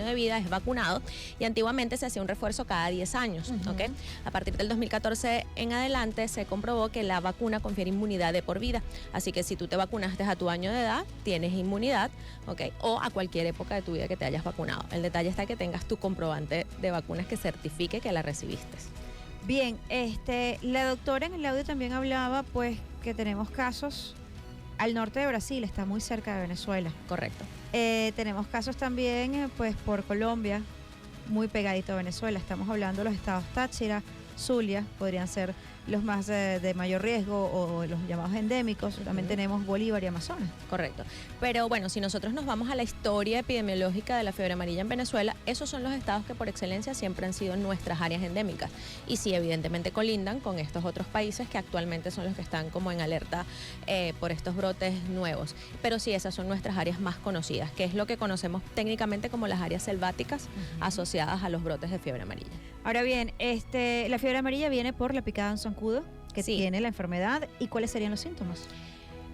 de vida es vacunado, y antiguamente se hacía un refuerzo cada 10 años, ¿ok? A partir del 2014 en adelante se comprobó que la vacuna confiere inmunidad de por vida, así que si tú te vacunaste a tu año de edad, tienes inmunidad, ¿ok? O a cualquier época de tu vida que te hayas vacunado. El detalle está que tengas tu comprobante de vacunas que certifique que la recibiste. Bien, la doctora en el audio también hablaba pues que tenemos casos al norte de Brasil, está muy cerca de Venezuela. Correcto. Tenemos casos también pues por Colombia, muy pegadito a Venezuela. Estamos hablando de los estados Táchira, Zulia, podrían ser los más de mayor riesgo o los llamados endémicos. También tenemos Bolívar y Amazonas. Correcto. Pero bueno, si nosotros nos vamos a la historia epidemiológica de la fiebre amarilla en Venezuela, esos son los estados que por excelencia siempre han sido nuestras áreas endémicas. Y sí, evidentemente colindan con estos otros países que actualmente son los que están como en alerta por estos brotes nuevos. Pero sí, esas son nuestras áreas más conocidas, que es lo que conocemos técnicamente como las áreas selváticas asociadas a los brotes de fiebre amarilla. Ahora bien, la fiebre amarilla viene por la picada de un zancudo que tiene la enfermedad. ¿Y cuáles serían los síntomas?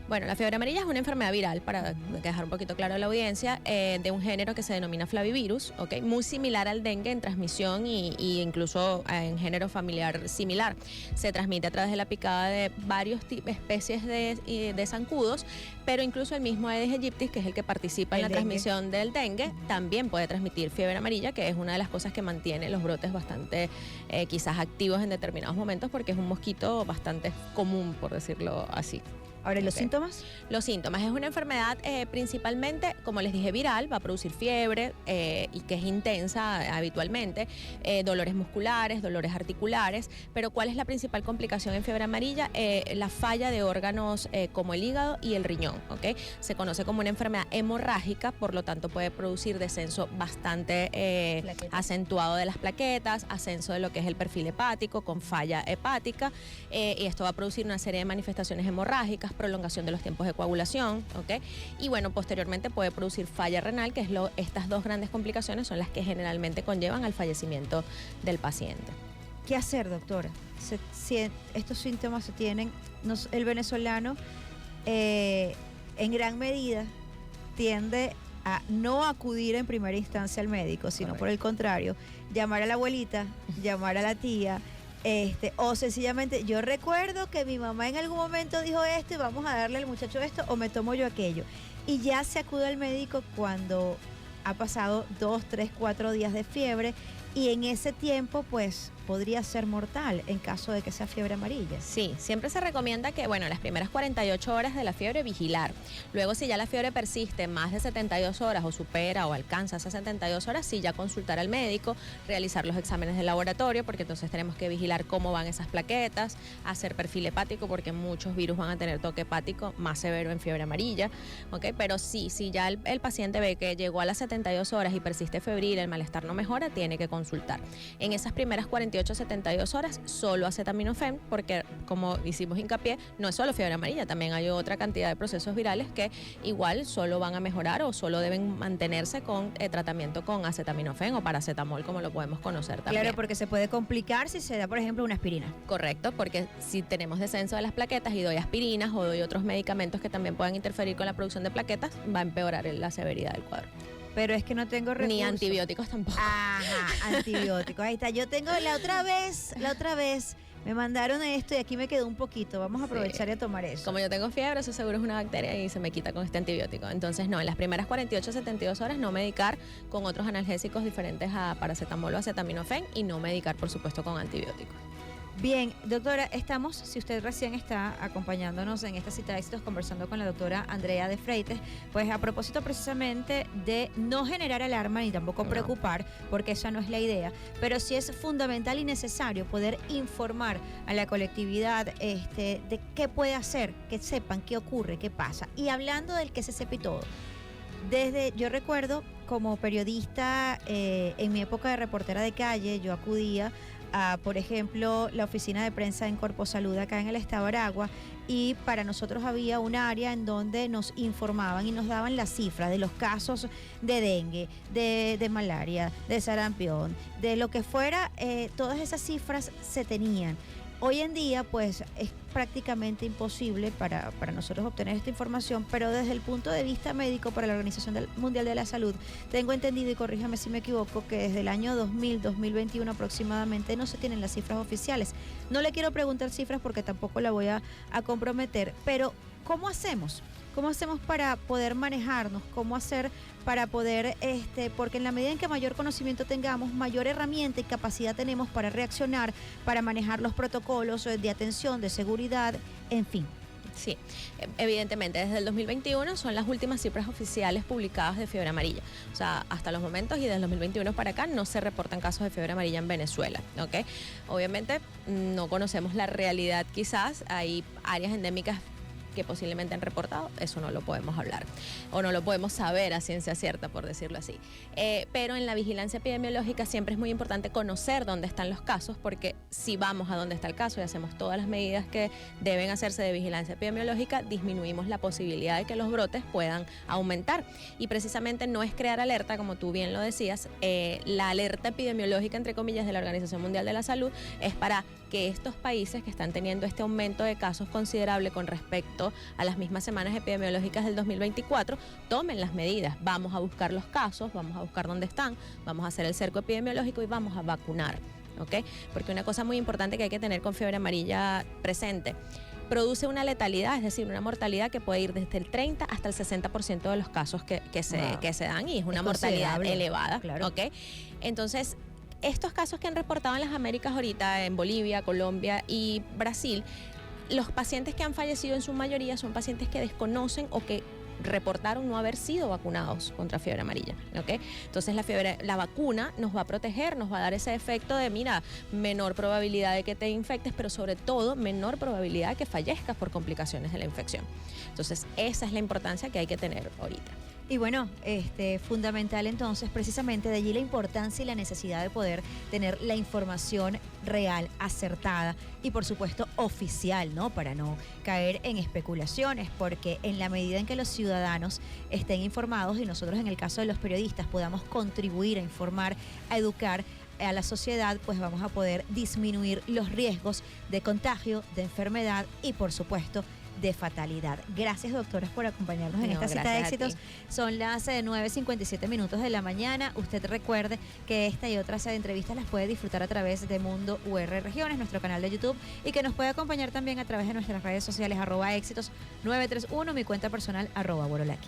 Bueno, la fiebre amarilla es una enfermedad viral, para dejar un poquito claro a la audiencia, de un género que se denomina flavivirus, ¿ok? Muy similar al dengue en transmisión y incluso en género familiar similar. Se transmite a través de la picada de varias especies de zancudos, pero incluso el mismo Aedes aegypti, que es el que participa en la transmisión del dengue, también puede transmitir fiebre amarilla, que es una de las cosas que mantiene los brotes bastante quizás activos en determinados momentos, porque es un mosquito bastante común, por decirlo así. Ahora, ¿los síntomas? Los síntomas. Es una enfermedad principalmente, como les dije, viral, va a producir fiebre y que es intensa habitualmente, dolores musculares, dolores articulares, pero ¿cuál es la principal complicación en fiebre amarilla? La falla de órganos como el hígado y el riñón, ¿ok? Se conoce como una enfermedad hemorrágica, por lo tanto puede producir descenso bastante acentuado de las plaquetas, ascenso de lo que es el perfil hepático con falla hepática, y esto va a producir una serie de manifestaciones hemorrágicas, prolongación de los tiempos de coagulación, ¿ok? Y bueno, posteriormente puede producir falla renal, que es estas dos grandes complicaciones son las que generalmente conllevan al fallecimiento del paciente. ¿Qué hacer, doctora? Si estos síntomas se tienen, el venezolano en gran medida tiende a no acudir en primera instancia al médico, sino por el contrario, llamar a la abuelita, llamar a la tía, o sencillamente, yo recuerdo que mi mamá en algún momento dijo esto y vamos a darle al muchacho esto, o me tomo yo aquello. Y ya se acude al médico cuando ha pasado 2, 3, 4 días de fiebre, y en ese tiempo pues podría ser mortal en caso de que sea fiebre amarilla. Sí, siempre se recomienda que, bueno, las primeras 48 horas de la fiebre vigilar. Luego, si ya la fiebre persiste más de 72 horas o supera o alcanza esas 72 horas, sí ya consultar al médico, realizar los exámenes de laboratorio, porque entonces tenemos que vigilar cómo van esas plaquetas, hacer perfil hepático, porque muchos virus van a tener toque hepático más severo en fiebre amarilla, ¿ok? Pero sí, si ya el paciente ve que llegó a las 72 horas y persiste febril, el malestar no mejora, tiene que consultar. En esas primeras 48-72 horas, solo acetaminofén, porque como hicimos hincapié, no es solo fiebre amarilla, también hay otra cantidad de procesos virales que igual solo van a mejorar o solo deben mantenerse con tratamiento con acetaminofén o paracetamol, como lo podemos conocer también. Claro, porque se puede complicar si se da, por ejemplo, una aspirina. Correcto, porque si tenemos descenso de las plaquetas y doy aspirinas o doy otros medicamentos que también puedan interferir con la producción de plaquetas, va a empeorar la severidad del cuadro. Pero es que no tengo recursos. Ni antibióticos tampoco. Ajá, antibióticos. Ahí está. Yo tengo la otra vez me mandaron esto y aquí me quedó un poquito. Vamos a aprovechar y a tomar eso. Como yo tengo fiebre, eso seguro es una bacteria y se me quita con este antibiótico. Entonces, no, en las primeras 48-72 horas no medicar con otros analgésicos diferentes a paracetamol o acetaminofén, y no medicar, por supuesto, con antibióticos. Bien, doctora, estamos, si usted recién está acompañándonos en esta cita de éxitos, conversando con la doctora Andrea de Freites, pues a propósito precisamente de no generar alarma ni tampoco preocupar, porque esa no es la idea, pero sí es fundamental y necesario poder informar a la colectividad de qué puede hacer, que sepan qué ocurre, qué pasa. Y hablando del que se sepa y todo, yo recuerdo como periodista, en mi época de reportera de calle, yo acudía a, por ejemplo, la oficina de prensa en Corpo Salud acá en el estado de Aragua, y para nosotros había un área en donde nos informaban y nos daban las cifras de los casos de dengue, de malaria, de sarampión, de lo que fuera. Todas esas cifras se tenían. Hoy en día, pues, es prácticamente imposible para nosotros obtener esta información, pero desde el punto de vista médico, para la Organización Mundial de la Salud, tengo entendido, y corríjame si me equivoco, que desde el año 2021 aproximadamente no se tienen las cifras oficiales. No le quiero preguntar cifras porque tampoco la voy a comprometer, pero ¿cómo hacemos? ¿Cómo hacemos para poder manejarnos? ¿Cómo hacer para poder, porque en la medida en que mayor conocimiento tengamos, mayor herramienta y capacidad tenemos para reaccionar, para manejar los protocolos de atención, de seguridad, en fin? Sí, evidentemente desde el 2021 son las últimas cifras oficiales publicadas de fiebre amarilla. O sea, hasta los momentos y desde el 2021 para acá no se reportan casos de fiebre amarilla en Venezuela, ¿ok? Obviamente no conocemos la realidad quizás, hay áreas endémicas que posiblemente han reportado, eso no lo podemos hablar o no lo podemos saber a ciencia cierta, por decirlo así. Pero en la vigilancia epidemiológica siempre es muy importante conocer dónde están los casos, porque si vamos a dónde está el caso y hacemos todas las medidas que deben hacerse de vigilancia epidemiológica, disminuimos la posibilidad de que los brotes puedan aumentar. Y precisamente no es crear alerta, como tú bien lo decías, la alerta epidemiológica, entre comillas, de la Organización Mundial de la Salud es para que estos países que están teniendo este aumento de casos considerable con respecto a las mismas semanas epidemiológicas del 2024, tomen las medidas. Vamos a buscar los casos, vamos a buscar dónde están, vamos a hacer el cerco epidemiológico y vamos a vacunar, ¿ok? Porque una cosa muy importante que hay que tener con fiebre amarilla presente, produce una letalidad, es decir, una mortalidad que puede ir desde el 30 hasta el 60% de los casos que se dan, y es una mortalidad elevada, claro. ¿ok? Entonces, estos casos que han reportado en las Américas ahorita, en Bolivia, Colombia y Brasil, los pacientes que han fallecido en su mayoría son pacientes que desconocen o que reportaron no haber sido vacunados contra fiebre amarilla, ¿ok? Entonces la vacuna nos va a proteger, nos va a dar ese efecto de, mira, menor probabilidad de que te infectes, pero sobre todo menor probabilidad de que fallezcas por complicaciones de la infección. Entonces esa es la importancia que hay que tener ahorita. Y bueno, fundamental entonces, precisamente de allí la importancia y la necesidad de poder tener la información real, acertada y por supuesto oficial, ¿no? Para no caer en especulaciones, porque en la medida en que los ciudadanos estén informados y nosotros en el caso de los periodistas podamos contribuir a informar, a educar a la sociedad, pues vamos a poder disminuir los riesgos de contagio, de enfermedad y por supuesto de fatalidad. Gracias, doctoras, por acompañarnos en esta cita de éxitos. Son las 9:57 de la mañana. Usted recuerde que esta y otras entrevistas las puede disfrutar a través de Mundo UR Regiones, nuestro canal de YouTube, y que nos puede acompañar también a través de nuestras redes sociales @éxitos931, mi cuenta personal @borolaki.